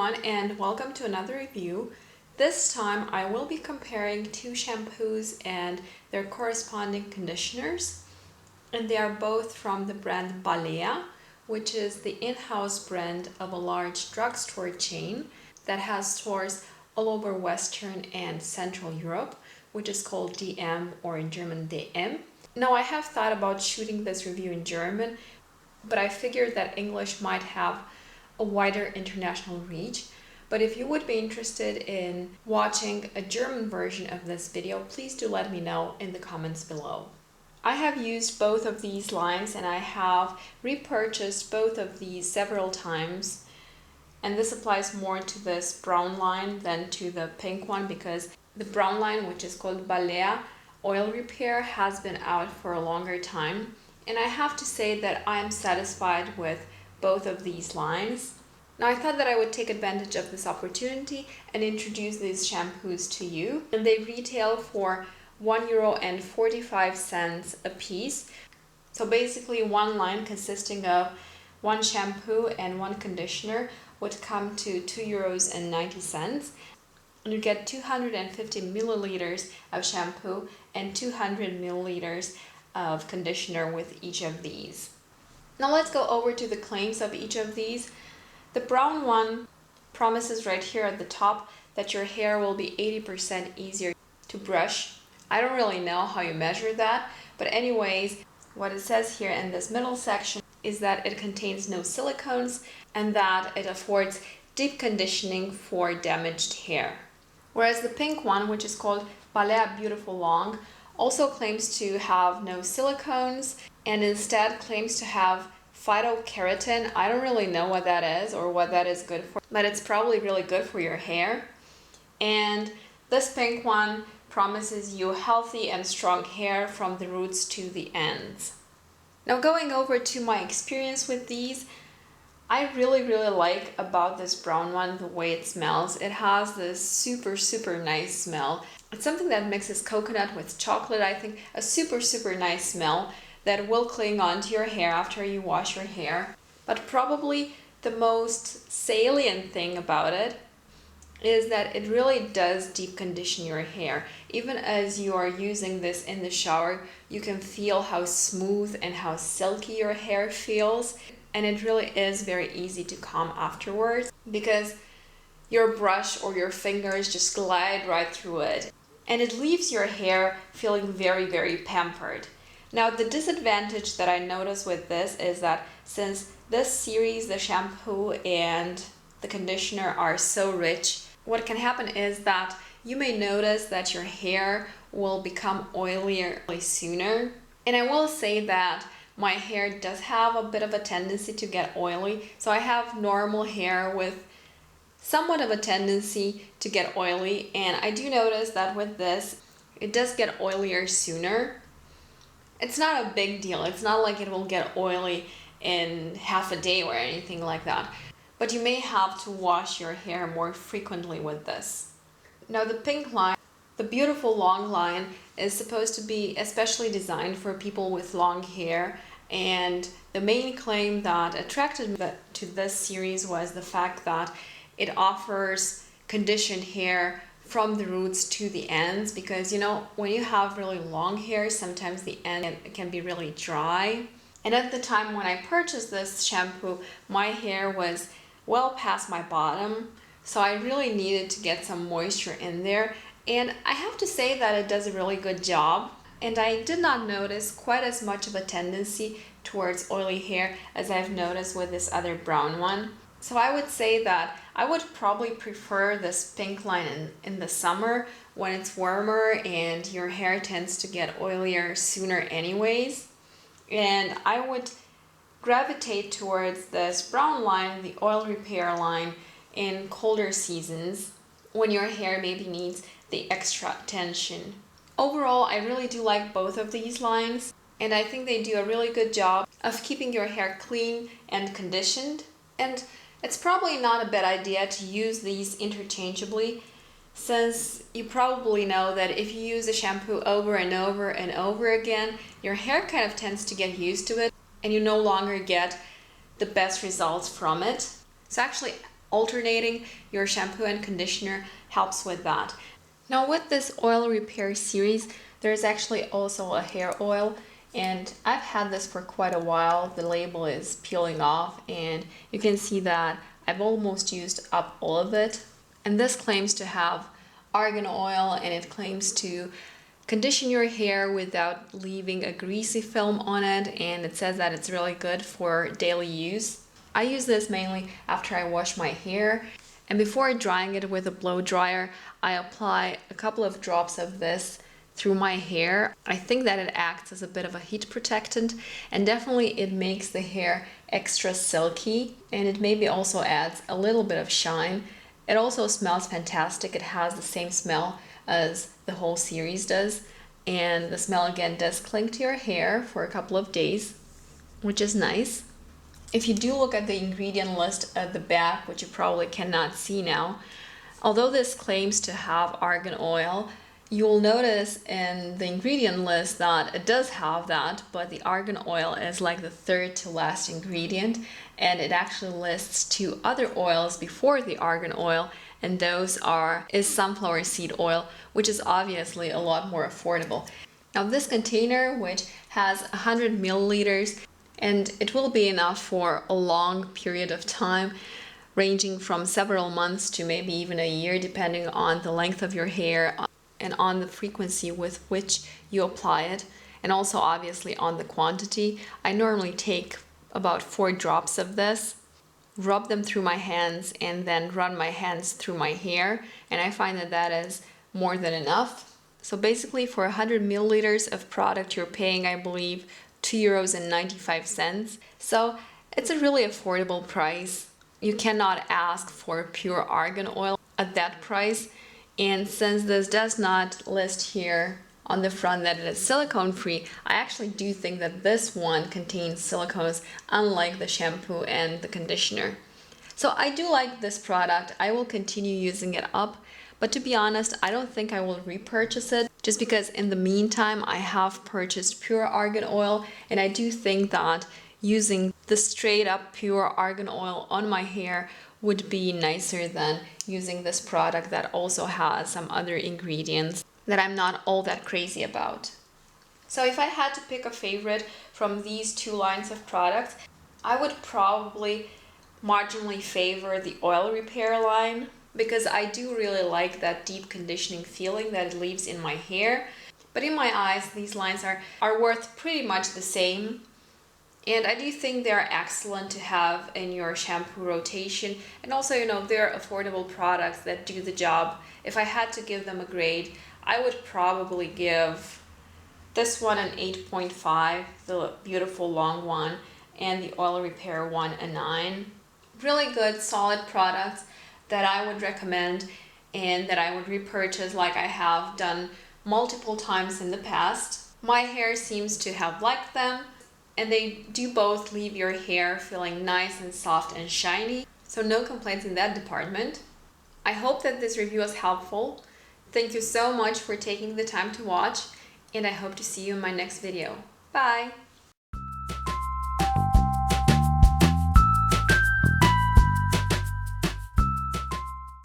everyone, and welcome to another review. This time I will be comparing two shampoos and their corresponding conditioners, and they are both from the brand Balea, which is the in-house brand of a large drugstore chain that has stores all over Western and Central Europe, which is called DM, or in German DM. Now, I have thought about shooting this review in German, but I figured that English might have a wider international reach. But if you would be interested in watching a German version of this video, please do let me know in the comments below. I have used both of these lines and I have repurchased both of these several times, and this applies more to this brown line than to the pink one, because the brown line, which is called Balea Oil Repair, has been out for a longer time, and I have to say that I am satisfied with both of these lines. Now, I thought that I would take advantage of this opportunity and introduce these shampoos to you, and they retail for €1.45 a piece. So basically one line consisting of one shampoo and one conditioner would come to €2.90, and you get 250 milliliters of shampoo and 200 milliliters of conditioner with each of these. Now let's go over to the claims of each of these. The brown one promises right here at the top that your hair will be 80% easier to brush. I don't really know how you measure that, but anyways, what it says here in this middle section is that it contains no silicones and that it affords deep conditioning for damaged hair. Whereas the pink one, which is called Balea Beautiful Long, also claims to have no silicones and instead claims to have phytokeratin. I don't really know what that is or what that is good for, but it's probably really good for your hair. And this pink one promises you healthy and strong hair from the roots to the ends. Now, going over to my experience with these, I really like about this brown one the way it smells. It has this super nice smell. It's something that mixes coconut with chocolate. I think a super nice smell that will cling onto your hair after you wash your hair. But probably the most salient thing about it is that it really does deep condition your hair. Even as you are using this in the shower, you can feel how smooth and how silky your hair feels. And it really is very easy to comb afterwards because your brush or your fingers just glide right through it. And it leaves your hair feeling very pampered. Now, the disadvantage that I notice with this is that since this series, the shampoo and the conditioner, are so rich, what can happen is that you may notice that your hair will become oilier sooner. And I will say that my hair does have a bit of a tendency to get oily. So I have normal hair with somewhat of a tendency to get oily, and I do notice that with this, it does get oilier sooner. It's not a big deal. It's not like it will get oily in half a day or anything like that. But you may have to wash your hair more frequently with this. Now, the pink line, the Beautiful Long line, is supposed to be especially designed for people with long hair. And the main claim that attracted me to this series was the fact that it offers conditioned hair from the roots to the ends, because you know, when you have really long hair, sometimes the end can be really dry. And at the time when I purchased this shampoo, my hair was well past my bottom, so I really needed to get some moisture in there, and I have to say that it does a really good job. And I did not notice quite as much of a tendency towards oily hair as I've noticed with this other brown one. So I would say that I would probably prefer this pink line in the summer when it's warmer and your hair tends to get oilier sooner anyways. And I would gravitate towards this brown line, the oil repair line, in colder seasons when your hair maybe needs the extra attention. Overall, I really do like both of these lines, and I think they do a really good job of keeping your hair clean and conditioned. And it's probably not a bad idea to use these interchangeably, since you probably know that if you use a shampoo over and over again, your hair kind of tends to get used to it and you no longer get the best results from it. So actually, alternating your shampoo and conditioner helps with that. Now with this oil repair series, there's actually also a hair oil, and I've had this for quite a while. The label is peeling off and you can see that I've almost used up all of it. And this claims to have argan oil, and it claims to condition your hair without leaving a greasy film on it, and it says that it's really good for daily use. I use this mainly after I wash my hair, and before drying it with a blow dryer, I apply a couple of drops of this through my hair. I think that it acts as a bit of a heat protectant, and definitely it makes the hair extra silky, and it maybe also adds a little bit of shine. It also smells fantastic. It has the same smell as the whole series does, and the smell again does cling to your hair for a couple of days, which is nice. If you do look at the ingredient list at the back, which you probably cannot see now, although this claims to have argan oil, you will notice in the ingredient list that it does have that, but the argan oil is like the third to last ingredient, and it actually lists 2 other oils before the argan oil, and those is sunflower seed oil, which is obviously a lot more affordable. Now this container, which has 100 milliliters, and it will be enough for a long period of time, ranging from several months to maybe even a year, depending on the length of your hair and on the frequency with which you apply it, and also obviously on the quantity. I normally take about 4 drops of this, rub them through my hands, and then run my hands through my hair, and I find that that is more than enough. So basically for 100 milliliters of product you're paying, I believe, €2.95. So it's a really affordable price. You cannot ask for pure argan oil at that price. And since this does not list here on the front that it is silicone free, I actually do think that this one contains silicones, unlike the shampoo and the conditioner. So I do like this product. I will continue using it up, but to be honest, I don't think I will repurchase it, just because in the meantime I have purchased pure argan oil, and I do think that using the straight up pure argan oil on my hair would be nicer than using this product that also has some other ingredients that I'm not all that crazy about. So if I had to pick a favorite from these 2 lines of products, I would probably marginally favor the oil repair line, because I do really like that deep conditioning feeling that it leaves in my hair. But in my eyes, these lines are worth pretty much the same. And I do think they're excellent to have in your shampoo rotation. And also, they're affordable products that do the job. If I had to give them a grade, I would probably give this one an 8.5, the beautiful long one, and the oil repair one a 9. Really good, solid products that I would recommend and that I would repurchase, like I have done multiple times in the past. My hair seems to have liked them, and they do both leave your hair feeling nice and soft and shiny, so no complaints in that department. I hope that this review was helpful. Thank you so much for taking the time to watch, and I hope to see you in my next video. Bye!